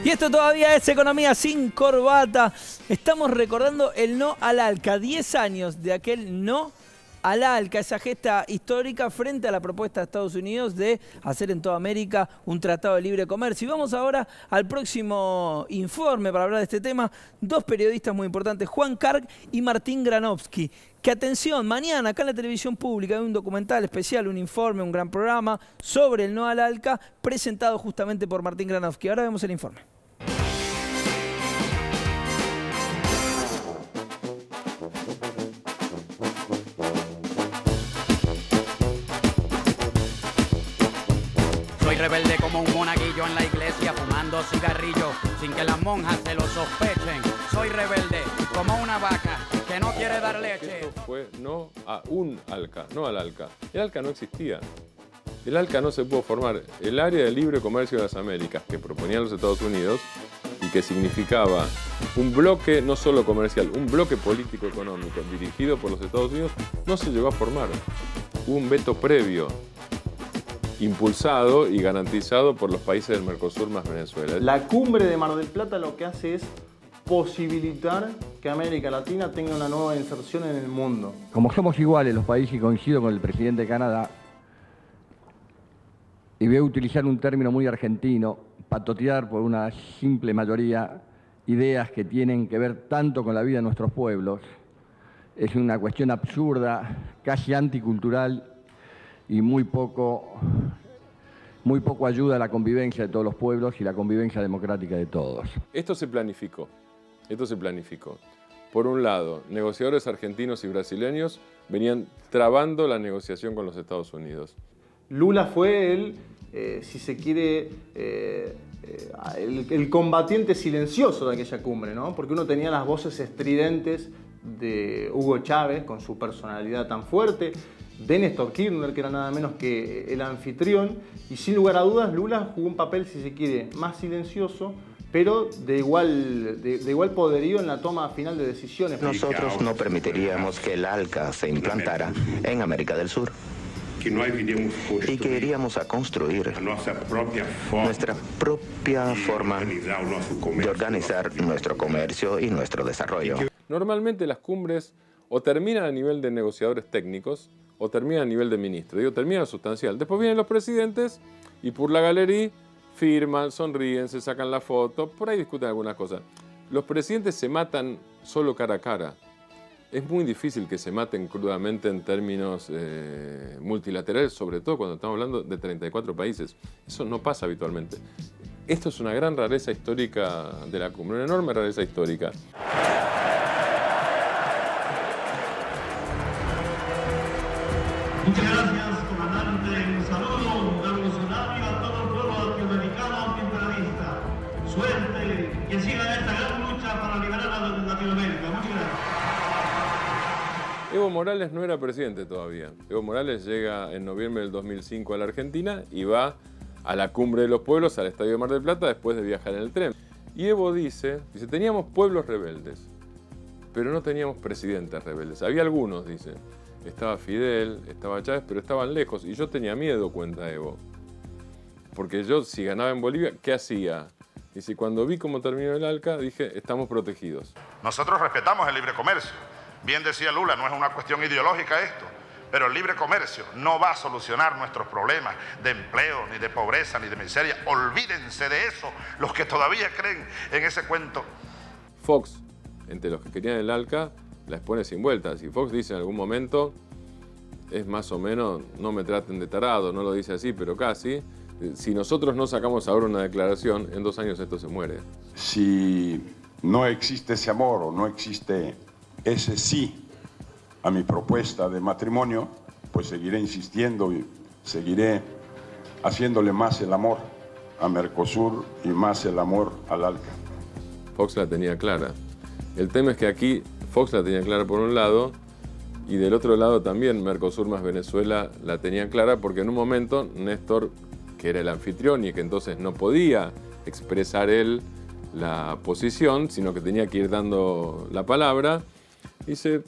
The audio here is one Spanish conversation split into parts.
Y esto todavía es Economía sin Corbata. Estamos recordando el no al ALCA. 10 años de aquel no al ALCA, esa gesta histórica frente a la propuesta de Estados Unidos de hacer en toda América un tratado de libre comercio. Y vamos ahora al próximo informe para hablar de este tema. Dos periodistas muy importantes, Juan Carg y Martín Granovsky. Que atención, mañana acá en la televisión pública hay un documental especial, un informe, un gran programa sobre el no al ALCA, presentado justamente por Martín Granovsky. Ahora vemos el informe. Soy rebelde como un monaguillo en la iglesia fumando cigarrillos sin que las monjas se lo sospechen. Soy rebelde como una vaca que no quiere dar leche. Esto fue no a un ALCA, no al ALCA. El ALCA no existía. El ALCA no se pudo formar. El área de libre comercio de las Américas que proponían los Estados Unidos y que significaba un bloque no solo comercial, un bloque político-económico dirigido por los Estados Unidos, no se llegó a formar. Hubo un veto previo, impulsado y garantizado por los países del Mercosur más Venezuela. La cumbre de Mar del Plata lo que hace es posibilitar que América Latina tenga una nueva inserción en el mundo. Como somos iguales los países, y coincido con el presidente de Canadá, y voy a utilizar un término muy argentino, patotear por una simple mayoría ideas que tienen que ver tanto con la vida de nuestros pueblos, es una cuestión absurda, casi anticultural, y muy poco ayuda a la convivencia de todos los pueblos y la convivencia democrática de todos. Esto se planificó. Por un lado, negociadores argentinos y brasileños venían trabando la negociación con los Estados Unidos. Lula fue si se quiere, el combatiente silencioso de aquella cumbre, ¿no? Porque uno tenía las voces estridentes de Hugo Chávez, con su personalidad tan fuerte, de Néstor Kirchner, que era nada menos que el anfitrión, y sin lugar a dudas Lula jugó un papel, si se quiere, más silencioso, pero de igual poderío en la toma final de decisiones. Nosotros no permitiríamos que el ALCA se implantara en América del Sur y que iríamos a construir nuestra propia forma de organizar nuestro comercio y nuestro desarrollo. Normalmente las cumbres o terminan a nivel de negociadores técnicos o terminan a nivel de ministros. Digo, terminan sustancial. Después vienen los presidentes y por la galería firman, sonríen, se sacan la foto, por ahí discuten algunas cosas. Los presidentes se matan solo cara a cara. Es muy difícil que se maten crudamente en términos multilaterales, sobre todo cuando estamos hablando de 34 países. Eso no pasa habitualmente. Esto es una gran rareza histórica de la cumbre, una enorme rareza histórica. Muchas gracias, comandante. Un saludo, un revolucionario a todo el pueblo latinoamericano antiimperialista. Suerte, que siga esta gran lucha para liberar a Latinoamérica. Muchas gracias. Evo Morales no era presidente todavía. Evo Morales llega en noviembre del 2005 a la Argentina y va a la Cumbre de los Pueblos, al Estadio de Mar del Plata, después de viajar en el tren. Y Evo dice, teníamos pueblos rebeldes, pero no teníamos presidentes rebeldes. Había algunos, dice. Estaba Fidel, estaba Chávez, pero estaban lejos. Y yo tenía miedo, cuenta Evo. Porque yo, si ganaba en Bolivia, ¿qué hacía? Dice, cuando vi cómo terminó el ALCA, dije, estamos protegidos. Nosotros respetamos el libre comercio. Bien decía Lula, no es una cuestión ideológica esto, pero el libre comercio no va a solucionar nuestros problemas de empleo, ni de pobreza, ni de miseria. Olvídense de eso, los que todavía creen en ese cuento. Fox, entre los que querían el ALCA, la expone sin vueltas. Y Fox dice en algún momento, es más o menos, no me traten de tarado, no lo dice así, pero casi, si nosotros no sacamos ahora una declaración, en 2 años esto se muere. Si no existe ese amor o no existe ese sí a mi propuesta de matrimonio, pues seguiré insistiendo y seguiré haciéndole más el amor a Mercosur y más el amor al ALCA. Fox la tenía clara. El tema es que aquí Fox la tenía clara por un lado y del otro lado también Mercosur más Venezuela la tenía clara porque en un momento Néstor, que era el anfitrión y que entonces no podía expresar él la posición, sino que tenía que ir dando la palabra, dice,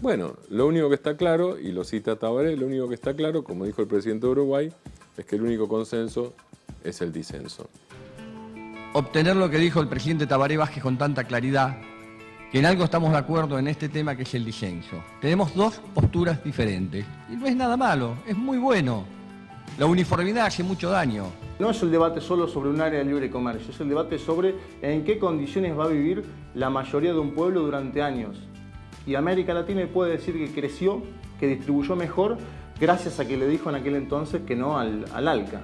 bueno, lo único que está claro, y lo cita Tabaré, lo único que está claro, como dijo el presidente de Uruguay, es que el único consenso es el disenso. obtener lo que dijo el presidente Tabaré Vázquez con tanta claridad, que en algo estamos de acuerdo en este tema, que es el disenso. Tenemos dos posturas diferentes, y no es nada malo, es muy bueno. La uniformidad hace mucho daño. No es el debate solo sobre un área de libre comercio, es el debate sobre en qué condiciones va a vivir la mayoría de un pueblo durante años. Y América Latina puede decir que creció, que distribuyó mejor, gracias a que le dijo en aquel entonces que no al ALCA.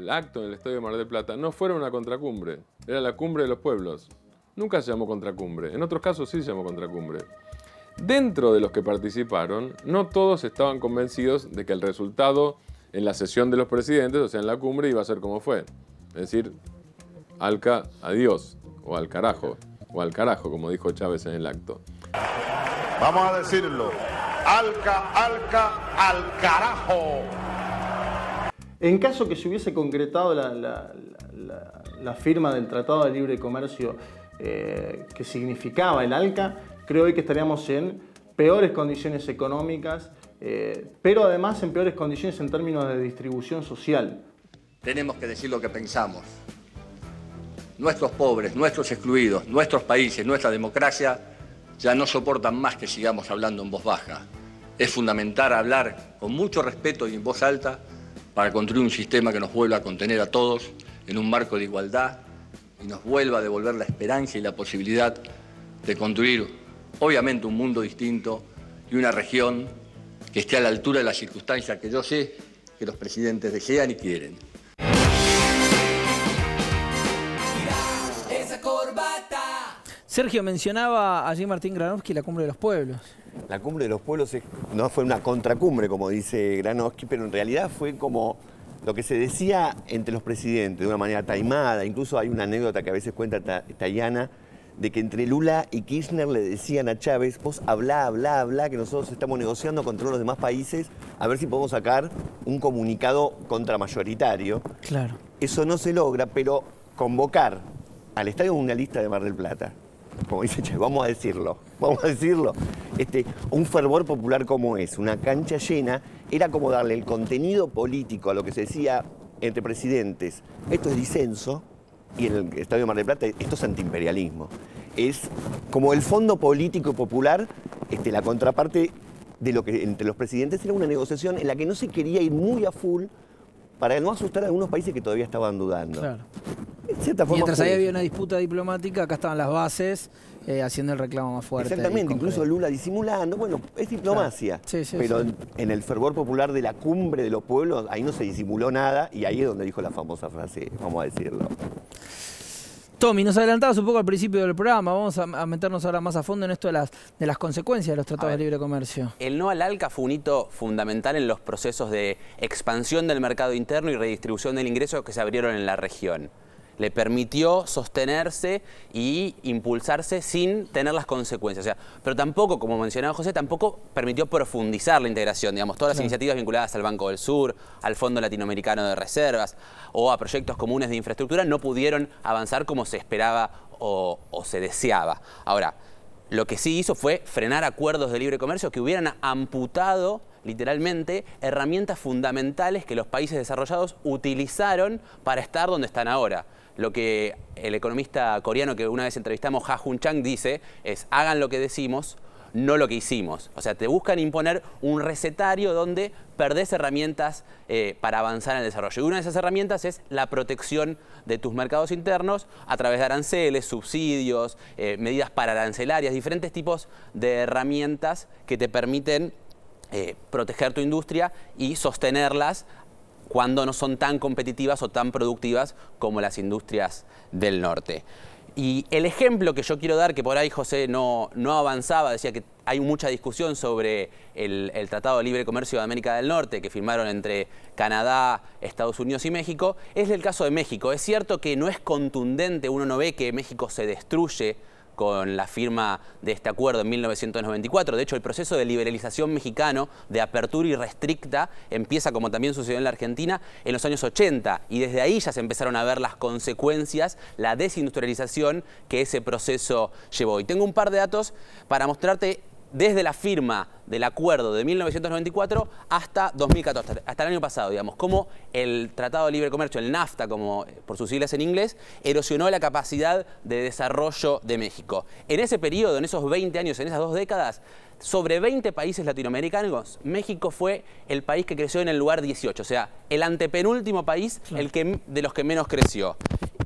El acto en el Estadio Mar del Plata no fuera una contracumbre, era la cumbre de los pueblos. Nunca se llamó contracumbre, en otros casos sí se llamó contracumbre. Dentro de los que participaron, no todos estaban convencidos de que el resultado en la sesión de los presidentes, o sea, en la cumbre, iba a ser como fue. Es decir, ALCA, adiós, o al carajo, como dijo Chávez en el acto. Vamos a decirlo, ALCA, al carajo. En caso que se hubiese concretado la firma del Tratado de Libre Comercio que significaba el ALCA, creo hoy que estaríamos en peores condiciones económicas, pero además en peores condiciones en términos de distribución social. Tenemos que decir lo que pensamos. Nuestros pobres, nuestros excluidos, nuestros países, nuestra democracia ya no soportan más que sigamos hablando en voz baja. Es fundamental hablar con mucho respeto y en voz alta para construir un sistema que nos vuelva a contener a todos en un marco de igualdad y nos vuelva a devolver la esperanza y la posibilidad de construir, obviamente, un mundo distinto y una región que esté a la altura de las circunstancias que yo sé que los presidentes desean y quieren. Sergio, mencionaba allí Martín Granowski la Cumbre de los Pueblos. La Cumbre de los Pueblos no fue una contracumbre, como dice Granowski, pero en realidad fue como lo que se decía entre los presidentes, de una manera taimada. Incluso hay una anécdota que a veces cuenta Tayana, de que entre Lula y Kirchner le decían a Chávez, vos hablá, que nosotros estamos negociando con todos los demás países a ver si podemos sacar un comunicado contramayoritario. Claro. Eso no se logra, pero convocar al Estadio Mundialista de Mar del Plata, como dice Chávez, vamos a decirlo, un fervor popular como es, una cancha llena, era como darle el contenido político a lo que se decía entre presidentes. Esto es disenso, y en el Estadio Mar del Plata esto es antiimperialismo. Es como el fondo político popular, la contraparte de lo que entre los presidentes era una negociación en la que no se quería ir muy a full para no asustar a algunos países que todavía estaban dudando. Claro. En cierta forma mientras ahí había una disputa diplomática, acá estaban las bases haciendo el reclamo más fuerte. Exactamente, incluso Lula disimulando, bueno, es diplomacia. Claro. Sí, pero sí. En el fervor popular de la cumbre de los pueblos, ahí no se disimuló nada y ahí es donde dijo la famosa frase, vamos a decirlo. Tommy, nos adelantabas un poco al principio del programa, vamos a meternos ahora más a fondo en esto de las consecuencias de los tratados de libre comercio. El no al ALCA fue un hito fundamental en los procesos de expansión del mercado interno y redistribución del ingreso que se abrieron en la región. Le permitió sostenerse y impulsarse sin tener las consecuencias. O sea, pero tampoco, como mencionaba José, tampoco permitió profundizar la integración. Digamos, todas las iniciativas vinculadas al Banco del Sur, al Fondo Latinoamericano de Reservas o a proyectos comunes de infraestructura no pudieron avanzar como se esperaba o se deseaba. Ahora, lo que sí hizo fue frenar acuerdos de libre comercio que hubieran amputado literalmente herramientas fundamentales que los países desarrollados utilizaron para estar donde están ahora. Lo que el economista coreano que una vez entrevistamos, Ha Jun Chang, dice es: hagan lo que decimos, no lo que hicimos. O sea, te buscan imponer un recetario donde perdés herramientas para avanzar en el desarrollo. Y una de esas herramientas es la protección de tus mercados internos a través de aranceles, subsidios, medidas pararancelarias, diferentes tipos de herramientas que te permiten proteger tu industria y sostenerlas cuando no son tan competitivas o tan productivas como las industrias del norte. Y el ejemplo que yo quiero dar, que por ahí José no avanzaba, decía que hay mucha discusión sobre el Tratado de Libre Comercio de América del Norte que firmaron entre Canadá, Estados Unidos y México, es el caso de México. Es cierto que no es contundente, uno no ve que México se destruye con la firma de este acuerdo en 1994. De hecho, el proceso de liberalización mexicano, de apertura irrestricta, empieza, como también sucedió en la Argentina, en los años 80. Y desde ahí ya se empezaron a ver las consecuencias, la desindustrialización que ese proceso llevó. Y tengo un par de datos para mostrarte desde la firma del acuerdo de 1994 hasta 2014, hasta el año pasado, digamos, cómo el Tratado de Libre Comercio, el NAFTA, como por sus siglas en inglés, erosionó la capacidad de desarrollo de México. En ese periodo, en esos 20 años, en esas 2 décadas, sobre 20 países latinoamericanos, México fue el país que creció en el lugar 18, o sea, el antepenúltimo país de los que menos creció.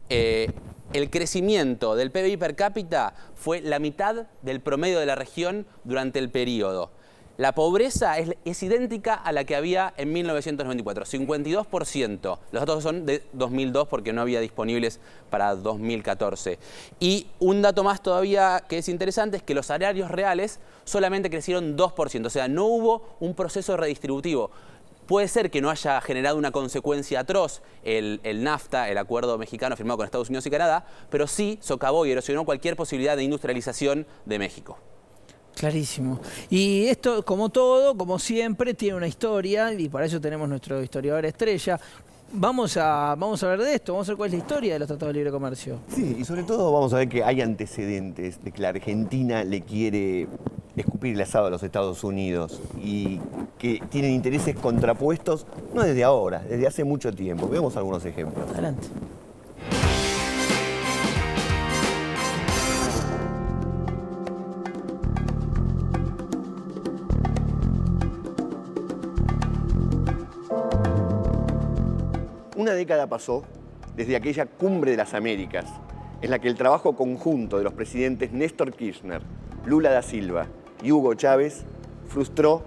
El crecimiento del PBI per cápita fue la mitad del promedio de la región durante el periodo. La pobreza es idéntica a la que había en 1994, 52%. Los datos son de 2002 porque no había disponibles para 2014. Y un dato más todavía que es interesante es que los salarios reales solamente crecieron 2%, o sea, no hubo un proceso redistributivo. Puede ser que no haya generado una consecuencia atroz el NAFTA, el acuerdo mexicano firmado con Estados Unidos y Canadá, pero sí socavó y erosionó cualquier posibilidad de industrialización de México. Clarísimo. Y esto, como todo, como siempre, tiene una historia y para eso tenemos nuestro historiador estrella. Vamos a ver de esto, vamos a ver cuál es la historia de los tratados de libre comercio. Sí, y sobre todo vamos a ver que hay antecedentes de que la Argentina le quiere escupir el asado a los Estados Unidos y que tienen intereses contrapuestos, no desde ahora, desde hace mucho tiempo. Veamos algunos ejemplos. Adelante. Una década pasó desde aquella cumbre de las Américas, en la que el trabajo conjunto de los presidentes Néstor Kirchner, Lula da Silva y Hugo Chávez frustró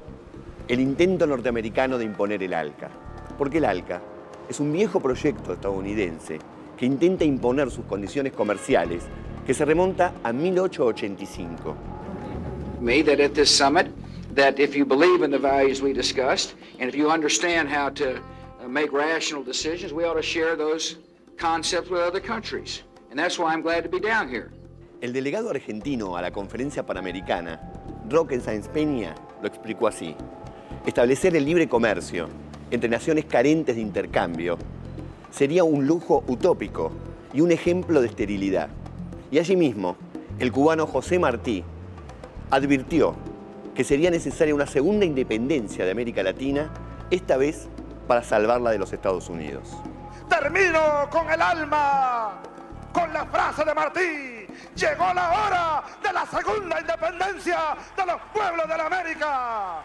el intento norteamericano de imponer el ALCA. Porque el ALCA es un viejo proyecto estadounidense que intenta imponer sus condiciones comerciales, que se remonta a 1885. Me that at this summit, that if you believe in the values we discussed, and if you understand how to make rational decisions, we ought to share those concepts with other countries. And that's why I'm glad to be down here. El delegado argentino a la conferencia panamericana, Roque Sáenz Peña, lo explicó así. Establecer el libre comercio entre naciones carentes de intercambio sería un lujo utópico y un ejemplo de esterilidad. Y allí mismo, el cubano José Martí advirtió que sería necesaria una segunda independencia de América Latina, esta vez para salvarla de los Estados Unidos. Termino con el alma, con la frase de Martí. Llegó la hora de la segunda independencia de los pueblos de la América.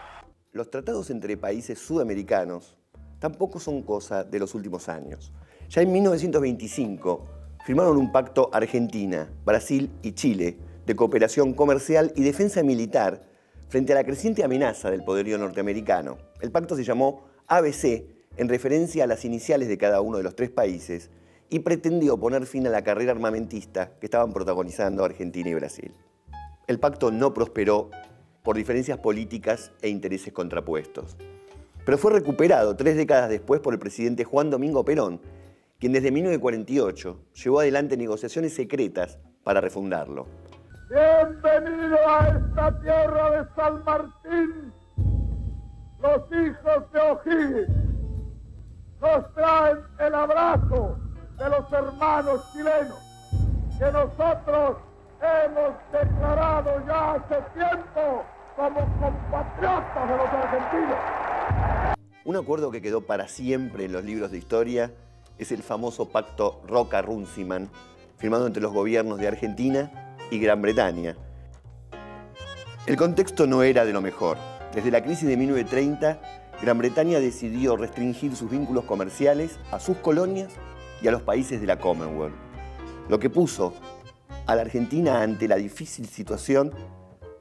Los tratados entre países sudamericanos tampoco son cosa de los últimos años. Ya en 1925 firmaron un pacto Argentina, Brasil y Chile de cooperación comercial y defensa militar frente a la creciente amenaza del poderío norteamericano. El pacto se llamó ABC en referencia a las iniciales de cada uno de los 3 países y pretendió poner fin a la carrera armamentista que estaban protagonizando Argentina y Brasil. El pacto no prosperó por diferencias políticas e intereses contrapuestos, pero fue recuperado 3 décadas después por el presidente Juan Domingo Perón, quien desde 1948 llevó adelante negociaciones secretas para refundarlo. Bienvenido a esta tierra de San Martín, los hijos de O'Higgins. Nos traen el abrazo de los hermanos chilenos que nosotros hemos declarado ya hace tiempo como compatriotas de los argentinos. Un acuerdo que quedó para siempre en los libros de historia es el famoso pacto Roca-Runciman, firmado entre los gobiernos de Argentina y Gran Bretaña. El contexto no era de lo mejor. Desde la crisis de 1930, Gran Bretaña decidió restringir sus vínculos comerciales a sus colonias y a los países de la Commonwealth, lo que puso a la Argentina ante la difícil situación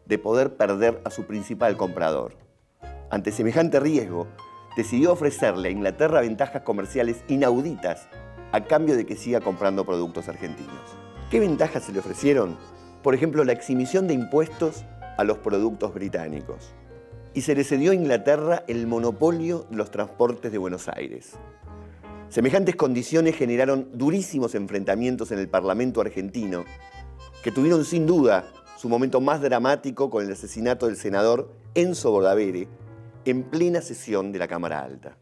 de poder perder a su principal comprador. Ante semejante riesgo, decidió ofrecerle a Inglaterra ventajas comerciales inauditas a cambio de que siga comprando productos argentinos. ¿Qué ventajas se le ofrecieron? Por ejemplo, la exhibición de impuestos a los productos británicos. Y se le cedió a Inglaterra el monopolio de los transportes de Buenos Aires. Semejantes condiciones generaron durísimos enfrentamientos en el Parlamento argentino, que tuvieron sin duda su momento más dramático con el asesinato del senador Enzo Bordavere en plena sesión de la Cámara Alta.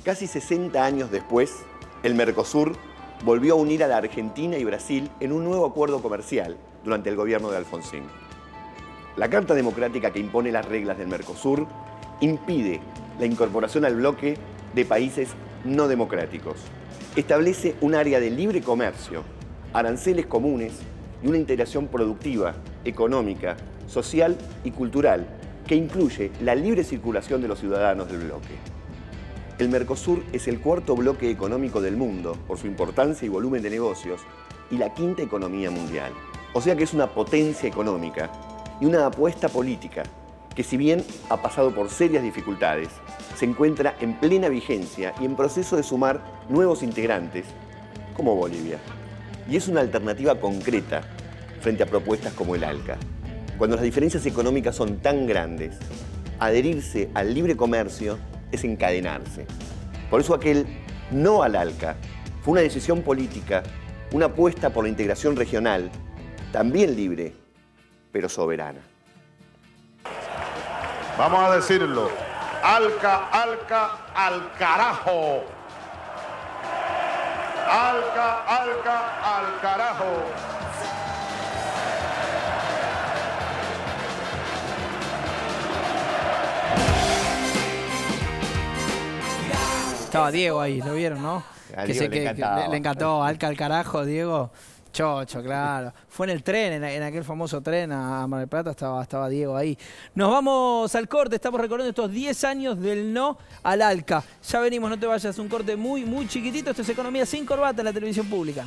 Casi 60 años después, el Mercosur volvió a unir a la Argentina y Brasil en un nuevo acuerdo comercial durante el gobierno de Alfonsín. La Carta Democrática que impone las reglas del Mercosur impide la incorporación al bloque de países no democráticos. Establece un área de libre comercio, aranceles comunes y una integración productiva, económica, social y cultural que incluye la libre circulación de los ciudadanos del bloque. El Mercosur es el cuarto bloque económico del mundo por su importancia y volumen de negocios y la quinta economía mundial. O sea que es una potencia económica y una apuesta política que, si bien ha pasado por serias dificultades, se encuentra en plena vigencia y en proceso de sumar nuevos integrantes, como Bolivia. Y es una alternativa concreta frente a propuestas como el ALCA. Cuando las diferencias económicas son tan grandes, adherirse al libre comercio es encadenarse. Por eso aquel no al ALCA fue una decisión política, una apuesta por la integración regional, también libre, pero soberana. Vamos a decirlo. ALCA, ALCA, al carajo. ALCA, ALCA, al carajo. Estaba Diego ahí, ¿lo vieron, no? A Diego Le encantó, ALCA al carajo, Diego. Chocho, claro. Fue en el tren, en aquel famoso tren a Mar del Plata, estaba Diego ahí. Nos vamos al corte, estamos recordando estos 10 años del no al ALCA. Ya venimos, no te vayas, un corte muy chiquitito. Esto es Economía sin Corbata en la televisión pública.